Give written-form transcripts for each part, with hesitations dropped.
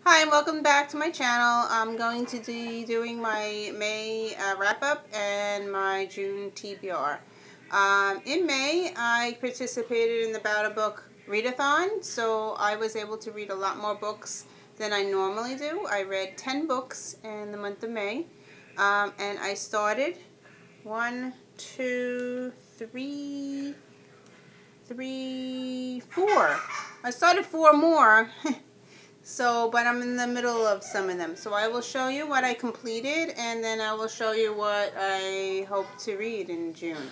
Hi and welcome back to my channel. I'm going to be doing my May wrap-up and my June TBR. In May, I participated in the About a Book readathon, so I was able to read a lot more books than I normally do. I read 10 books in the month of May, and I started 4. I started 4 more. But I'm in the middle of some of them. So I will show you what I completed, and then I will show you what I hope to read in June.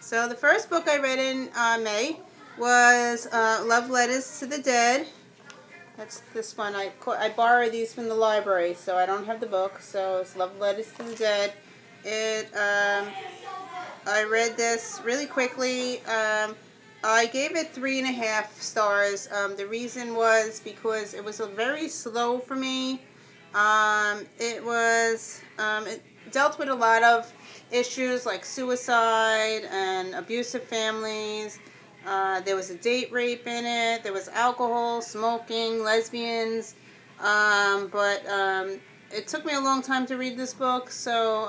So the first book I read in May was Love Letters to the Dead. That's this one. I borrowed these from the library, so I don't have the book. So it's Love Letters to the Dead. I read this really quickly. I gave it 3.5 stars. The reason was because it was very slow for me. It dealt with a lot of issues like suicide and abusive families. There was a date rape in it. There was alcohol, smoking, lesbians. It took me a long time to read this book, so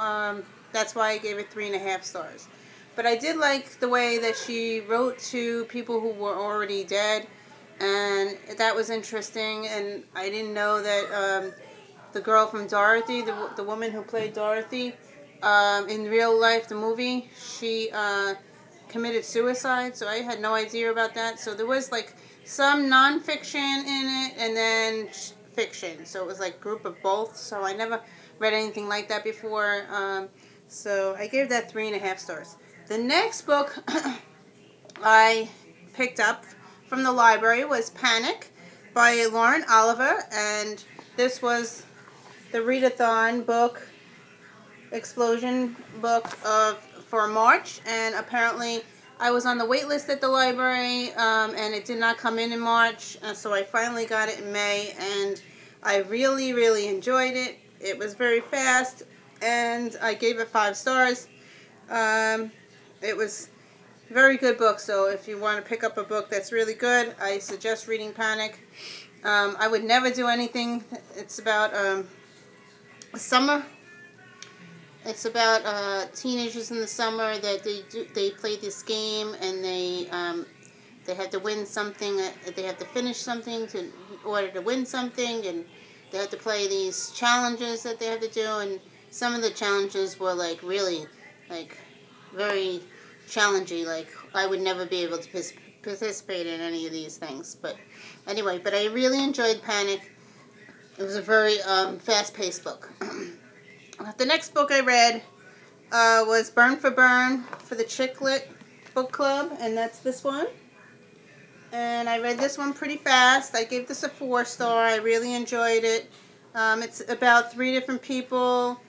that's why I gave it 3.5 stars. But I did like the way that she wrote to people who were already dead, and that was interesting. And I didn't know that the girl from Dorothy, the woman who played Dorothy, in real life, the movie, she committed suicide, so I had no idea about that. So there was like some non-fiction in it, and then fiction. So it was like a group of both, so I never read anything like that before. So I gave that 3.5 stars. The next book I picked up from the library was Panic by Lauren Oliver, and this was the readathon book, explosion book for March, and apparently I was on the wait list at the library, and it did not come in March, so I finally got it in May, and I really enjoyed it. It was very fast, and I gave it 5 stars. It was a very good book, so if you want to pick up a book that's really good, I suggest reading Panic. I would never do anything. It's about summer. It's about teenagers in the summer that they play this game, and they have to win something. They have to finish something in order to win something, and they have to play these challenges that they have to do. And some of the challenges were like really very challenging. Like I would never be able to participate in any of these things. But anyway, I really enjoyed Panic. It was a very fast-paced book. The next book I read was Burn for Burn for the Chick Lit Book Club, and that's this one. And I read this one pretty fast. I gave this a 4 star. I really enjoyed it. It's about 3 different people.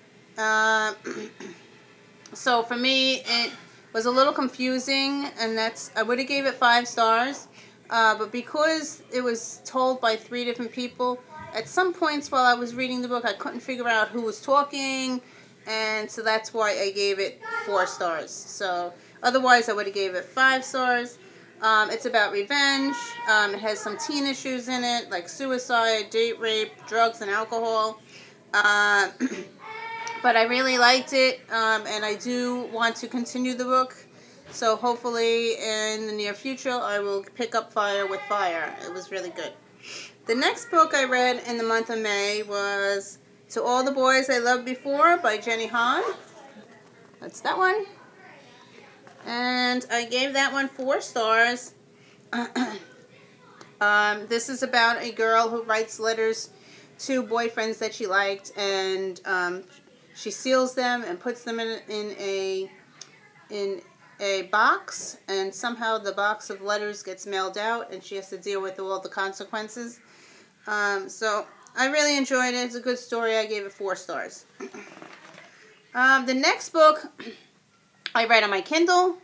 So for me, it was a little confusing, and I would have gave it 5 stars. But because it was told by 3 different people, at some points while I was reading the book, I couldn't figure out who was talking, and so that's why I gave it 4 stars. So otherwise, I would have gave it 5 stars. It's about revenge. It has some teen issues in it, like suicide, date rape, drugs, and alcohol. But I really liked it, and I do want to continue the book. So hopefully in the near future, I will pick up Fire with Fire. It was really good. The next book I read in the month of May was To All the Boys I Loved Before by Jenny Han. That's that one. And I gave that one 4 stars. This is about a girl who writes letters to boyfriends that she liked, and she seals them and puts them in a box, and somehow the box of letters gets mailed out, and she has to deal with all the consequences. So I really enjoyed it. It's a good story. I gave it 4 stars. The next book I read on my Kindle,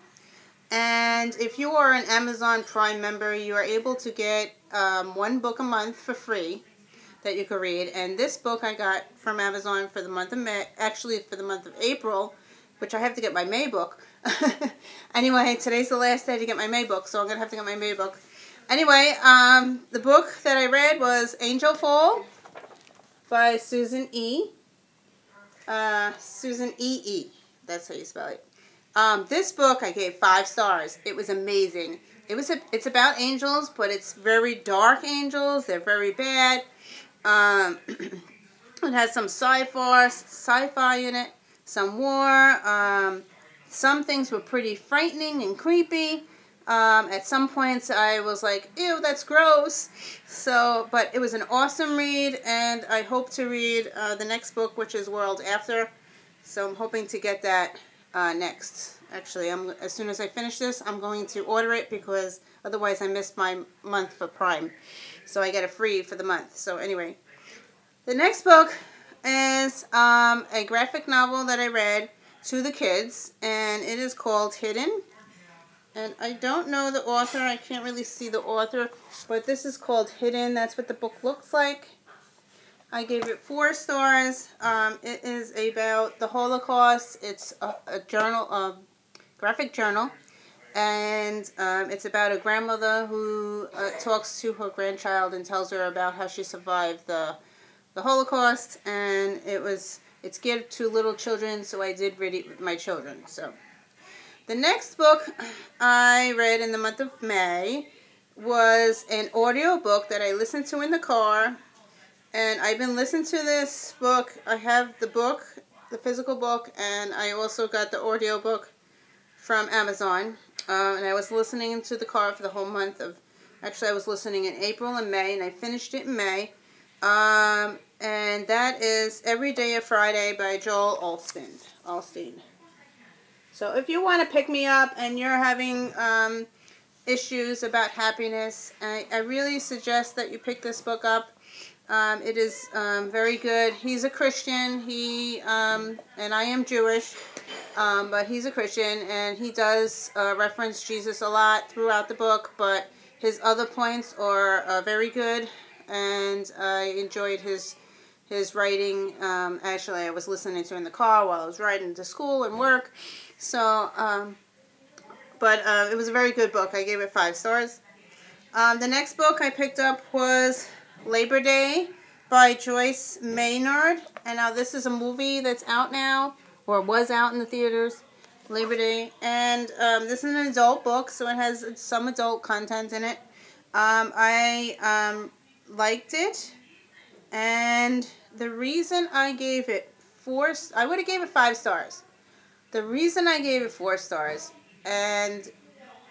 and if you are an Amazon Prime member, you are able to get 1 book a month for free that you can read. And this book I got from Amazon for the month of May, actually for the month of April, which I have to get my May book. Anyway, today's the last day to get my May book, so I'm going to have to get my May book. Anyway, the book that I read was Angel Fall, by Susan E. Susan E. That's how you spell it. This book I gave 5 stars. It was amazing. It's about angels, but it's very dark angels. They're very bad. It has some sci-fi in it, some war. Some things were pretty frightening and creepy. At some points I was like, ew, that's gross. So, but it was an awesome read, and I hope to read the next book, which is World After. So I'm hoping to get that next. Actually, as soon as I finish this, I'm going to order it because otherwise I missed my month for Prime. So I get it free for the month. So anyway, the next book is a graphic novel that I read to the kids, and it is called Hidden. And I don't know the author. I can't really see the author, but this is called Hidden. That's what the book looks like. I gave it 4 stars. It is about the Holocaust. It's a journal, a graphic journal, and it's about a grandmother who talks to her grandchild and tells her about how she survived the Holocaust. And it's geared to little children, so I did read it with my children. So the next book I read in the month of May was an audio book that I listened to in the car. And I've been listening to this book. I have the book, the physical book, and I also got the audio book from Amazon. And I was listening to the car for the whole month of, actually I was listening in April and May, and I finished it in May. And that is Every Day of Friday by Joel Osteen. So if you want to pick me up and you're having issues about happiness, I really suggest that you pick this book up. It is very good. He's a Christian. And I am Jewish, but he's a Christian, and he does reference Jesus a lot throughout the book, but his other points are very good, and I enjoyed his writing. Actually, I was listening to in the car while I was riding to school and work. So, but it was a very good book. I gave it 5 stars. The next book I picked up was Labor Day by Joyce Maynard. And now this is a movie that's out now, or was out in the theaters, Labor Day. And this is an adult book, so it has some adult content in it. I liked it. And the reason I gave it I would have gave it 5 stars. The reason I gave it 4 stars, and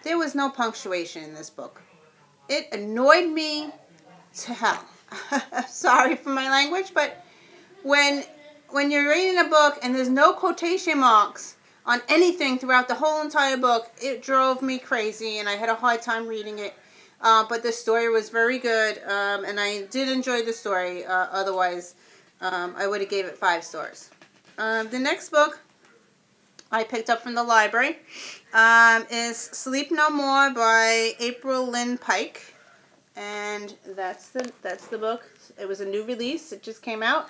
there was no punctuation in this book. It annoyed me to hell. Sorry for my language, but when you're reading a book and there's no quotation marks on anything throughout the whole entire book, it drove me crazy, and I had a hard time reading it. But the story was very good, and I did enjoy the story. Otherwise, I would have gave it 5 stars. The next book I picked up from the library is Sleep No More by April Lynn Pike. And that's the book. It was a new release. It just came out.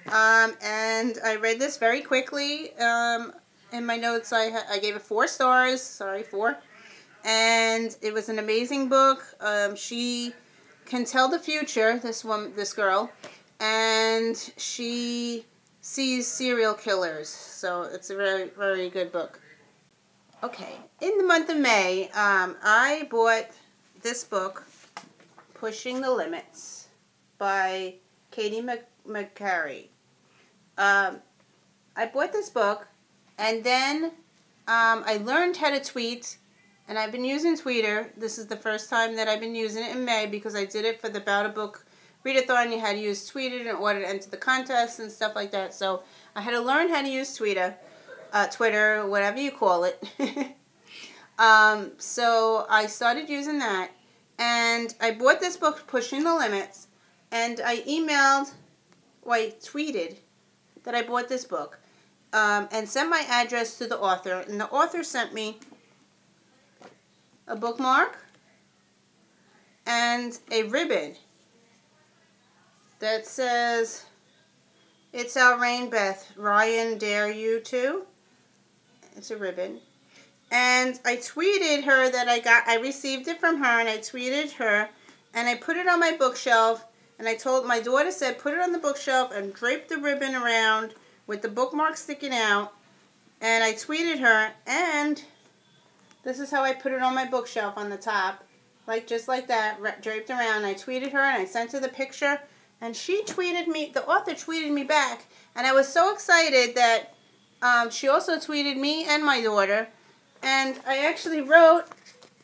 And I read this very quickly. In my notes, I gave it 4 stars. Sorry, 4. And it was an amazing book. She can tell the future, this girl, and she sees serial killers. So it's a very, very good book. Okay, in the month of May, I bought this book, Pushing the Limits by Katie McCary. I bought this book, and then I learned how to tweet, and I've been using Twitter. This is the first time that I've been using it in May because I did it for the About a Book Readathon. You had to use Twitter in order to enter the contest and stuff like that. So I had to learn how to use Twitter, whatever you call it. So I started using that. And I bought this book, Pushing the Limits, and I tweeted that I bought this book, and sent my address to the author, and the author sent me a bookmark and a ribbon that says, "It's our rain, Beth. Ryan, dare you to?" It's a ribbon. And I tweeted her that I received it from her, and I tweeted her, and I put it on my bookshelf, And I told my daughter, said, put it on the bookshelf and drape the ribbon around with the bookmark sticking out. And I tweeted her, and this is how I put it on my bookshelf on the top. Like, just like that, draped around. I tweeted her, and I sent her the picture. And she tweeted me, the author tweeted me back. And I was so excited that she also tweeted me and my daughter. And I actually wrote,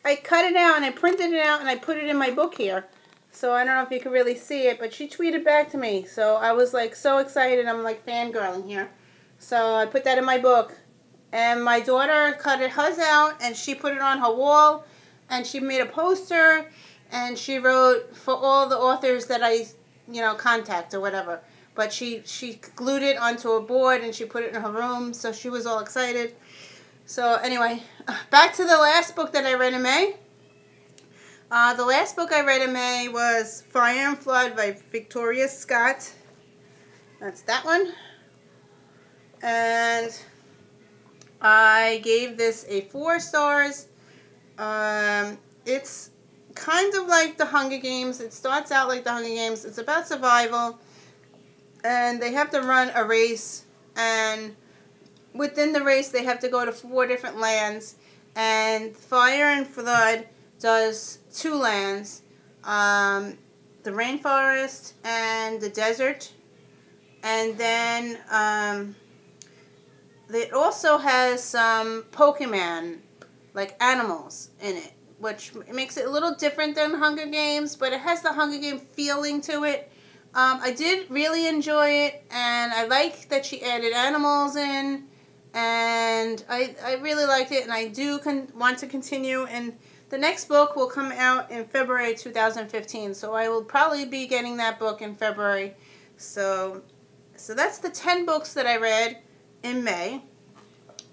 I cut it out, and I printed it out, and I put it in my book here. So I don't know if you can really see it, but she tweeted back to me. So I was like so excited. I'm like fangirling here. So I put that in my book. And my daughter cut hers out, and she put it on her wall. And she made a poster, and she wrote for all the authors that I, contact or whatever. But she glued it onto a board, and she put it in her room. So she was all excited. So anyway, back to the last book that I read in May. The last book I read in May was Fire and Flood by Victoria Scott. That's that one. And I gave this a 4 stars. It's kind of like the Hunger Games. It starts out like the Hunger Games. It's about survival. And they have to run a race. And within the race, they have to go to 4 different lands. And Fire and Flood does 2 lands, the rainforest and the desert, and then it also has some Pokemon, like animals, in it, which makes it a little different than Hunger Games, but it has the Hunger Game feeling to it. I did really enjoy it, and I like that she added animals in, and I really liked it, and I do want to continue. And the next book will come out in February 2015, so I will probably be getting that book in February. So that's the 10 books that I read in May.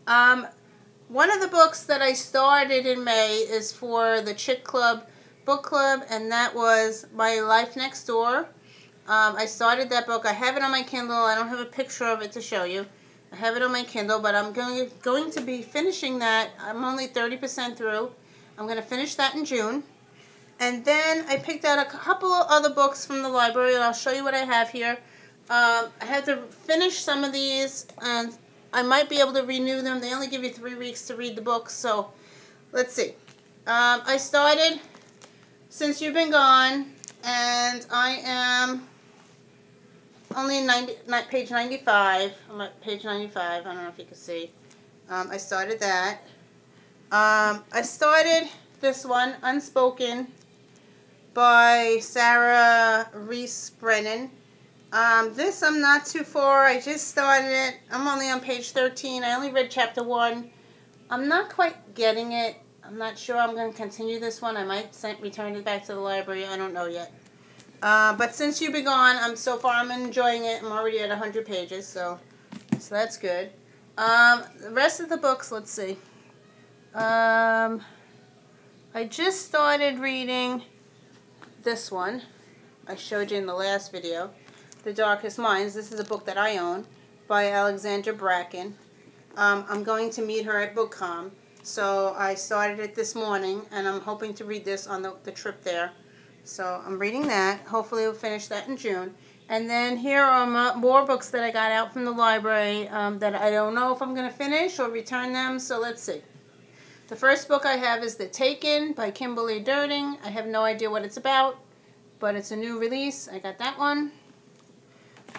One of the books that I started in May is for the Chick Club book club, and that was My Life Next Door. I started that book. I have it on my Kindle. I don't have a picture of it to show you. I have it on my Kindle, but I'm going to be finishing that. I'm only 30% through. I'm going to finish that in June. And then I picked out a couple of other books from the library, and I'll show you what I have here. I had to finish some of these, and I might be able to renew them. They only give you 3 weeks to read the books, so let's see. I started Since You've Been Gone, and I am only page 95. I'm at page 95. I don't know if you can see. I started that. I started this one, Unspoken, by Sarah Reese Brennan. This I'm not too far. I just started it. I'm only on page 13. I only read chapter 1. I'm not quite getting it. I'm not sure I'm going to continue this one. I might return it back to the library. I don't know yet. But Since You've Been Gone, so far I'm enjoying it. I'm already at 100 pages, so that's good. The rest of the books, let's see. I just started reading this one. I showed you in the last video, The Darkest Minds. This is a book that I own by Alexandra Bracken. I'm going to meet her at BookCom, so I started it this morning, and I'm hoping to read this on the trip there. So I'm reading that. Hopefully we'll finish that in June. And then here are more books that I got out from the library that I don't know if I'm going to finish or return them, so let's see. The first book I have is The Taken by Kimberly Durding. I have no idea what it's about, but it's a new release. I got that one.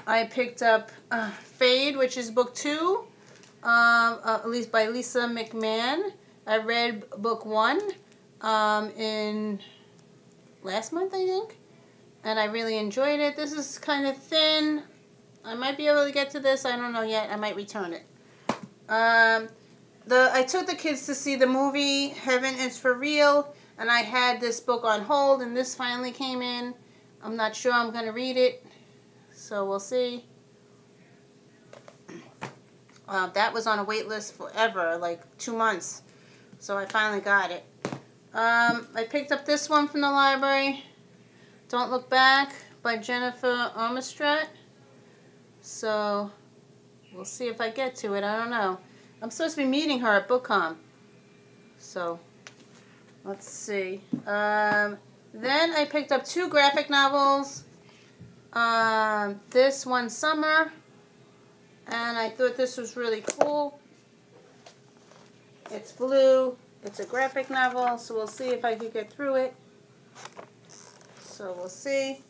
I picked up Fade, which is book 2, at least by Lisa McMahon. I read book 1 in last month, I think, and I really enjoyed it. This is kind of thin. I might be able to get to this. I don't know yet. I might return it. I took the kids to see the movie Heaven is for Real, and I had this book on hold, and this finally came in. I'm not sure I'm going to read it, so we'll see. That was on a wait list forever, like 2 months, so I finally got it. I picked up this one from the library, Don't Look Back by Jennifer Armstrong. So we'll see if I get to it. I don't know. I'm supposed to be meeting her at BookCom. So let's see. Then I picked up 2 graphic novels. this one summer, and I thought this was really cool. It's blue. It's a graphic novel, so we'll see if I can get through it. So we'll see.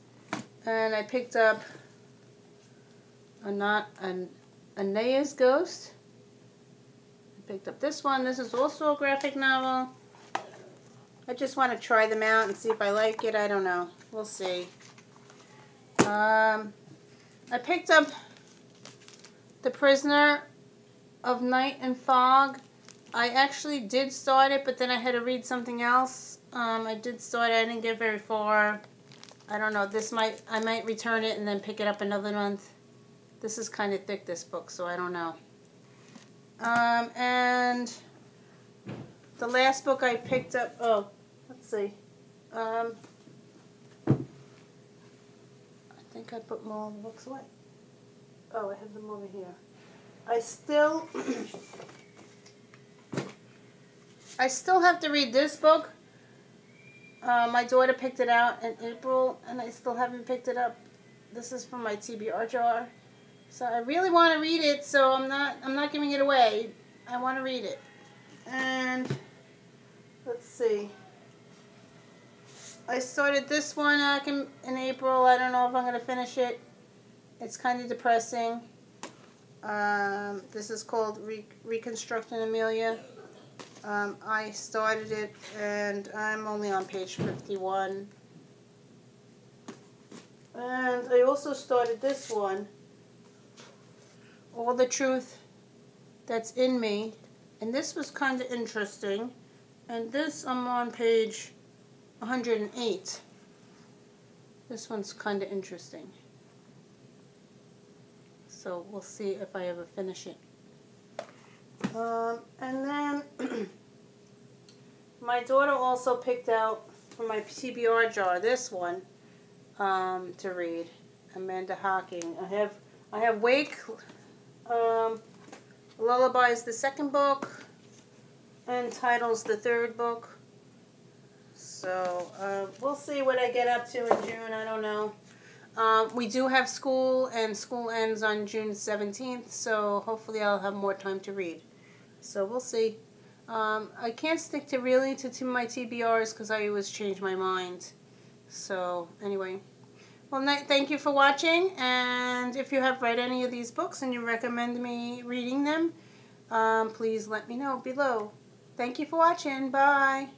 And I picked up Anaya's Ghost. I picked up this one. This is also a graphic novel. I just want to try them out and see if I like it. I don't know. We'll see. I picked up The Prisoner of Night and Fog. I actually did start it, but then I had to read something else. I did start it. I didn't get very far. I don't know. I might return it and then pick it up another month. This is kind of thick, this book, so I don't know. And the last book I picked up, oh, let's see. I think I put more of the books away. Oh, I have them over here. I still have to read this book. My daughter picked it out in April, and I still haven't picked it up. This is from my TBR jar. So I really want to read it, so I'm not giving it away. I want to read it. And let's see. I started this one back in April. I don't know if I'm going to finish it. It's kind of depressing. This is called Reconstructing Amelia. I started it, and I'm only on page 51. And I also started this one, All the Truth That's in Me. And this was kind of interesting. And this, I'm on page 108. This one's kind of interesting. So we'll see if I ever finish it. And then my daughter also picked out from my TBR jar this one to read. Amanda Hocking. I have Wake. Lullaby is the second book, and Title's the third book. So we'll see what I get up to in June. I don't know. We do have school, and school ends on June 17th, so hopefully I'll have more time to read. So we'll see. I can't stick to my TBRs because I always change my mind. So anyway, well, thank you for watching, and if you have read any of these books and you recommend me reading them, please let me know below. Thank you for watching. Bye.